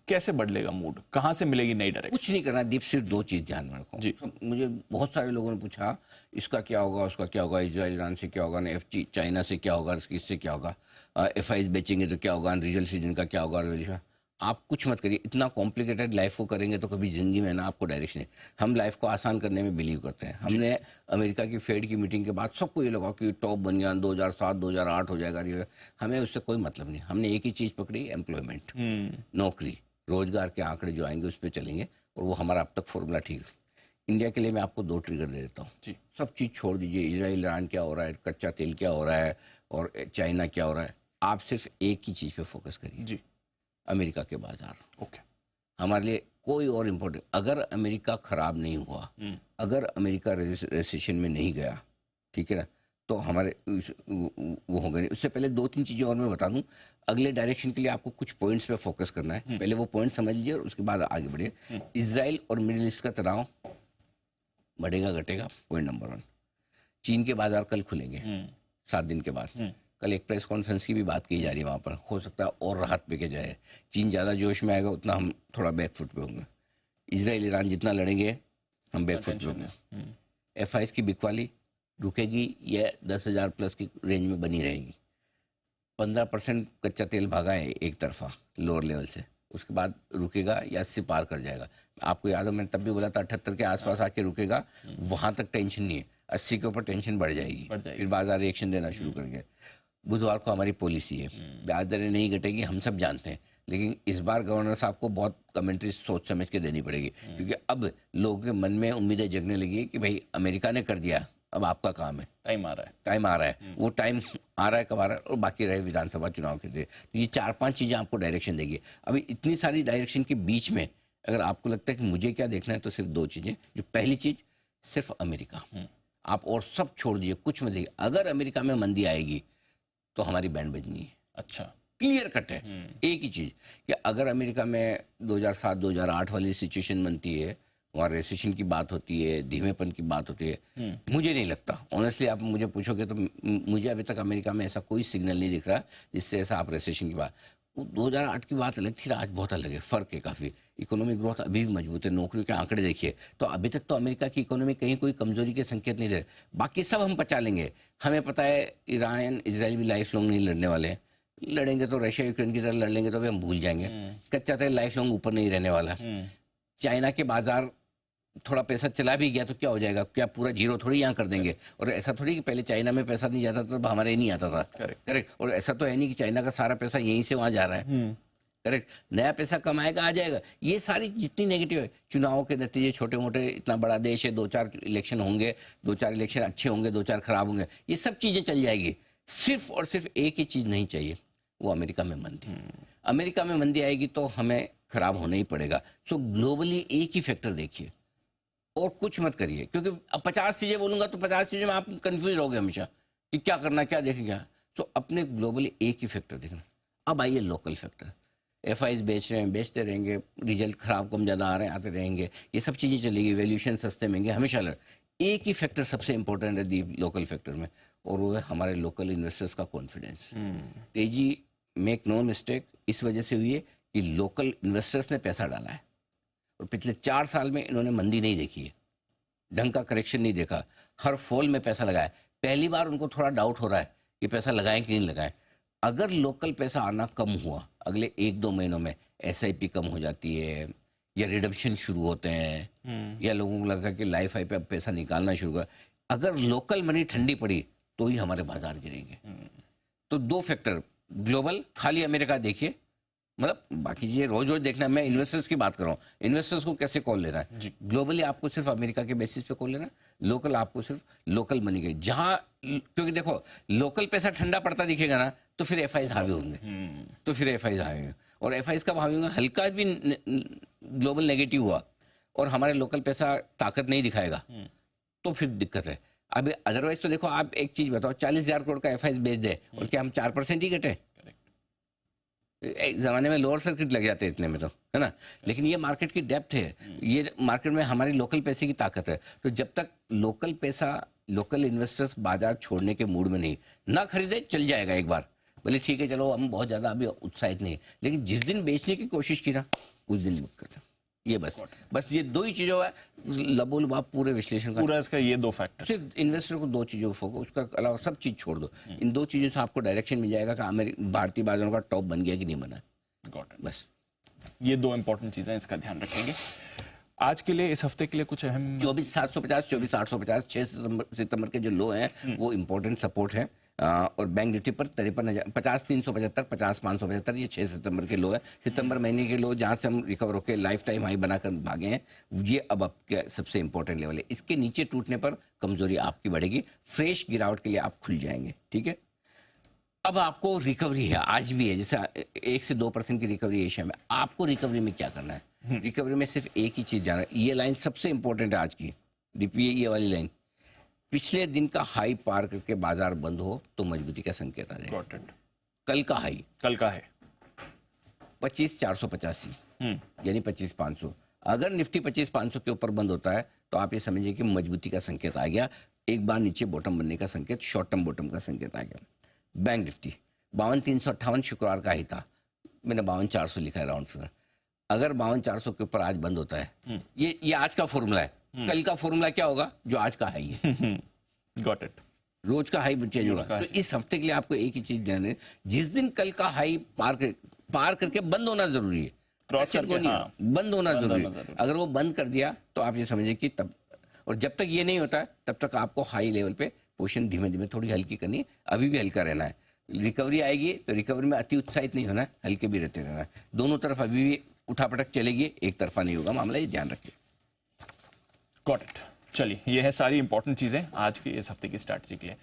कैसे बदलेगा मूड, कहाँ से मिलेगी नई डायरेक्शन? कुछ नहीं करना दीप, सिर्फ दो चीज ध्यान में रखो जी। मुझे बहुत सारे लोगों ने पूछा इसका क्या होगा, उसका क्या होगा, इजराइल ईरान से क्या होगा, एफ चाइना से क्या होगा, इससे क्या होगा, FIs बेचेंगे तो क्या होगा, रीजनल सीजन का क्या होगा। आप कुछ मत करिए, इतना कॉम्प्लिकेटेड लाइफ को करेंगे तो कभी जिंदगी में ना आपको डायरेक्शन है। हम लाइफ को आसान करने में बिलीव करते हैं। हमने अमेरिका की फेड की मीटिंग के बाद सबको ये लगा कि टॉप बन गया 2007 2008 हो जाएगा, हमें उससे कोई मतलब नहीं। हमने एक ही चीज़ पकड़ी, एम्प्लॉयमेंट, नौकरी, रोजगार के आंकड़े जो आएंगे उस पर चलेंगे, और वो हमारा अब तक फॉर्मूला ठीक है। इंडिया के लिए मैं आपको 2 ट्रिगर दे देता हूँ। सब चीज़ छोड़ दीजिए, इजराइल ईरान क्या हो रहा है, कच्चा तेल क्या हो रहा है, और चाइना क्या हो रहा है, आप सिर्फ एक ही चीज़ पे फोकस करिए जी, अमेरिका के बाजार। ओके। हमारे लिए कोई और इम्पोर्टेंट, अगर अमेरिका खराब नहीं हुआ, अगर अमेरिका रिसेशन में नहीं गया, ठीक है ना, तो हमारे वो होगा नहीं। उससे पहले 2-3 चीज़ें और मैं बता दूं। अगले डायरेक्शन के लिए आपको कुछ पॉइंट्स पे फोकस करना है। पहले वो पॉइंट समझ लीजिए और उसके बाद आगे बढ़िए। इजराइल और मिडिल ईस्ट का तनाव बढ़ेगा घटेगा, पॉइंट नंबर 1। चीन के बाजार कल खुलेंगे 7 दिन के बाद। कल एक प्रेस कॉन्फ्रेंस की भी बात की जा रही है वहाँ पर, हो सकता है और राहत पे के जाए। चीन ज़्यादा जोश में आएगा उतना हम थोड़ा बैकफुट पे होंगे। इजराइल ईरान जितना लड़ेंगे हम बैकफुट पे होंगे। FIs की बिकवाली रुकेगी या 10,000 प्लस की रेंज में बनी रहेगी। 15% कच्चा तेल भागा है एक तरफा लोअर लेवल से, उसके बाद रुकेगा या 80 पार कर जाएगा। आपको याद हो मैंने तब भी बोला था 78 के आसपास आके रुकेगा, वहाँ तक टेंशन नहीं है। 80 के ऊपर टेंशन बढ़ जाएगी, फिर बाजार रिएक्शन देना शुरू करेंगे। बुधवार को हमारी पॉलिसी है, ब्याज दरें नहीं घटेगी, हम सब जानते हैं, लेकिन इस बार गवर्नर साहब को बहुत कमेंट्री सोच समझ के देनी पड़ेगी, क्योंकि अब लोगों के मन में उम्मीदें जगने लगी कि भाई अमेरिका ने कर दिया, अब आपका काम है। टाइम आ रहा है, टाइम आ रहा है। वो टाइम आ रहा है कब आ रहा है, और बाकी रहे विधानसभा चुनाव के लिए। तो ये 4-5 चीज़ें आपको डायरेक्शन देगी। अभी इतनी सारी डायरेक्शन के बीच में अगर आपको लगता है कि मुझे क्या देखना है, तो सिर्फ 2 चीज़ें। जो पहली चीज़, सिर्फ अमेरिका, आप और सब छोड़ दीजिए, कुछ मत देखिए। अगर अमेरिका में मंदी आएगी तो हमारी बैंड बजनी है। अच्छा, क्लियर कट है। एक ही चीज़ कि अगर अमेरिका में 2007-2008 वाली सिचुएशन बनती है, वहाँ रिसेशन की बात होती है, धीमेपन की बात होती है, मुझे नहीं लगता। ऑनेस्टली आप मुझे पूछोगे तो मुझे अभी तक अमेरिका में ऐसा कोई सिग्नल नहीं दिख रहा जिससे ऐसा आप रिसेशन की बात। 2008 की बात अलग थी, आज बहुत अलग है, फ़र्क है काफ़ी। इकोनॉमिक ग्रोथ अभी भी मजबूत है, नौकरियों के आंकड़े देखिए, तो अभी तक तो अमेरिका की इकोनॉमी कहीं कोई कमजोरी के संकेत नहीं दे। बाकी सब हम पचा लेंगे। हमें पता है ईरान इजराइल भी लाइफ लॉन्ग नहीं लड़ने वाले हैं। लड़ेंगे तो रशिया यूक्रेन की तरह लड़ लेंगे तो भी हम भूल जाएंगे। कच्चा तेल लाइफ लॉन्ग ऊपर नहीं रहने वाला। चाइना के बाजार थोड़ा पैसा चला भी गया तो क्या हो जाएगा, क्या पूरा जीरो थोड़ी यहाँ कर देंगे। और ऐसा थोड़ी कि पहले चाइना में पैसा नहीं जाता था तो हमारे नहीं आता था। करेक्ट। और ऐसा तो है नहीं कि चाइना का सारा पैसा यहीं से वहाँ जा रहा है। करेक्ट। नया पैसा कमाएगा, आ जाएगा। ये सारी जितनी नेगेटिव है, चुनाव के नतीजे छोटे मोटे, इतना बड़ा देश है, 2-4 इलेक्शन होंगे, 2-4 इलेक्शन अच्छे होंगे, 2-4 खराब होंगे, ये सब चीज़ें चल जाएगी। सिर्फ और सिर्फ एक ही चीज़ नहीं चाहिए, वो अमेरिका में मंदी। अमेरिका में मंदी आएगी तो हमें खराब होना ही पड़ेगा। सो ग्लोबली एक ही फैक्टर देखिए और कुछ मत करिए, क्योंकि अब 50 चीज़ें बोलूँगा तो 50 चीज़ें में आप कंफ्यूज रहोगे हमेशा कि क्या करना, क्या देखेंगे। तो अपने ग्लोबली एक ही फैक्टर देखना। अब आइए लोकल फैक्टर। FIs बेच रहे हैं, बेचते रहेंगे, रिजल्ट खराब कम ज़्यादा आ रहे हैं, आते रहेंगे, ये सब चीज़ें चलेगी, वैल्यूएशन सस्ते महंगे हमेशा एक ही फैक्टर सबसे इंपॉर्टेंट है दी लोकल फैक्टर में, और वो है हमारे लोकल इन्वेस्टर्स का कॉन्फिडेंस। तेजी, मेक नो मिस्टेक, इस वजह से हुई है कि लोकल इन्वेस्टर्स ने पैसा डाला है, और पिछले 4 साल में इन्होंने मंदी नहीं देखी है, ढंग का करेक्शन नहीं देखा, हर फॉल में पैसा लगाया। पहली बार उनको थोड़ा डाउट हो रहा है कि पैसा लगाएं कि नहीं लगाएं। अगर लोकल पैसा आना कम हुआ, अगले 1-2 महीनों में SIP कम हो जाती है, या रिडम्पशन शुरू होते हैं, या लोगों को लगा कि लाइफ आई पे अब पैसा निकालना शुरू हुआ, अगर लोकल मनी ठंडी पड़ी तो ही हमारे बाजार गिरेंगे। तो 2 फैक्टर, ग्लोबल, खाली अमेरिका देखिए, मतलब बाकी चीज़ें रोज रोज देखना। मैं इन्वेस्टर्स की बात कर रहा हूँ, इन्वेस्टर्स को कैसे कॉल लेना है। ग्लोबली आपको सिर्फ अमेरिका के बेसिस पे कॉल लेना है, लोकल आपको सिर्फ लोकल मनी के, जहाँ, क्योंकि देखो लोकल पैसा ठंडा पड़ता दिखेगा ना तो फिर FIs हावी होंगे, तो फिर FIs हावी होंगे। और FIs कब हावी होंगे, हल्का भी ग्लोबल नेगेटिव हुआ और हमारे लोकल पैसा ताकत नहीं दिखाएगा तो फिर दिक्कत है। अभी अदरवाइज तो देखो, आप एक चीज़ बताओ, 40,000 करोड़ का FIs बेच दे और क्या हम 4% ही घटे? एक ज़माने में लोअर सर्किट लग जाते इतने में तो, है ना। लेकिन ये मार्केट की डेप्थ है, ये मार्केट में हमारी लोकल पैसे की ताकत है। तो जब तक लोकल पैसा, लोकल इन्वेस्टर्स बाजार छोड़ने के मूड में नहीं, ना खरीदे चल जाएगा एक बार, बोले ठीक है चलो हम बहुत ज़्यादा अभी उत्साहित नहीं, लेकिन जिस दिन बेचने की कोशिश की ना कुछ दिन बुक करते हैं। ये बस ये दो ही चीजों है लबोलब आप पूरे विश्लेषण का पूरा इसका ये दो फैक्टर। सिर्फ इन्वेस्टर को दो चीजों पर फोकस, उसका अलावा सब चीज छोड़ दो। इन दो चीजों से आपको डायरेक्शन मिल जाएगा कि भारतीय बाजारों का टॉप बन गया कि नहीं बना। Got it. बस ये दो इंपॉर्टेंट चीजें, इसका ध्यान रखेंगे। आज के लिए, इस हफ्ते के लिए कुछ अहम 24,750, 24,850 6 सितंबर के जो लो हैं वो इंपॉर्टेंट सपोर्ट है। और बैंक निफ्टी पर 53,000, 50,375, 50,575 ये 6 सितंबर के लो है। सितंबर महीने के लो जहां से हम रिकवर होकर लाइफ टाइम हाई बनाकर भागे हैं, ये अब आपके सबसे इंपॉर्टेंट लेवल है। इसके नीचे टूटने पर कमजोरी आपकी बढ़ेगी, फ्रेश गिरावट के लिए आप खुल जाएंगे। ठीक है, अब आपको रिकवरी है, आज भी है, जैसे 1 से 2% की रिकवरी एशिया में। आपको रिकवरी में क्या करना है? रिकवरी में सिर्फ एक ही चीज जाना है, ये लाइन सबसे इंपॉर्टेंट है आज की, ये वाली लाइन। पिछले दिन का हाई पार करके बाजार बंद हो तो मजबूती का संकेत आ जाएगा। Got it. कल का हाई कल का है 25,485 यानी 25,500। अगर निफ्टी 25,500 के ऊपर बंद होता है तो आप ये समझिए कि मजबूती का संकेत आ गया, एक बार नीचे बॉटम बनने का संकेत, शॉर्ट टर्म बॉटम का संकेत आ गया। बैंक निफ्टी 52,358 शुक्रवार का ही था, मैंने 52,400 लिखा है राउंड फिगर। अगर 52,400 के ऊपर आज बंद होता है, ये आज का फॉर्मूला है, कल का फॉर्मूला क्या होगा? जो आज का हाई है। Got it. रोज का हाई चेंज होगा। तो इस हफ्ते के लिए आपको एक ही चीज ध्यान है, जिस दिन कल का हाई पार करके बंद होना जरूरी है, क्रॉस करके हाँ, बंद होना जरूरी है। अगर वो बंद कर दिया तो आप ये समझिए कि तब, और जब तक ये नहीं होता है तब तक आपको हाई लेवल पे पोजीशन धीमे धीमे थोड़ी हल्की करनी, अभी भी हल्का रहना है। रिकवरी आएगी तो रिकवरी में अति उत्साहित नहीं होना है, हल्के भी रहते रहना है। दोनों तरफ अभी भी उठापटक चलेगी, एक तरफा नहीं होगा मामला, ये ध्यान रखिए। Got it. चलिए, ये है सारी इंपॉर्टेंट चीजें आज की इस हफ्ते की स्ट्रैटेजी के लिए।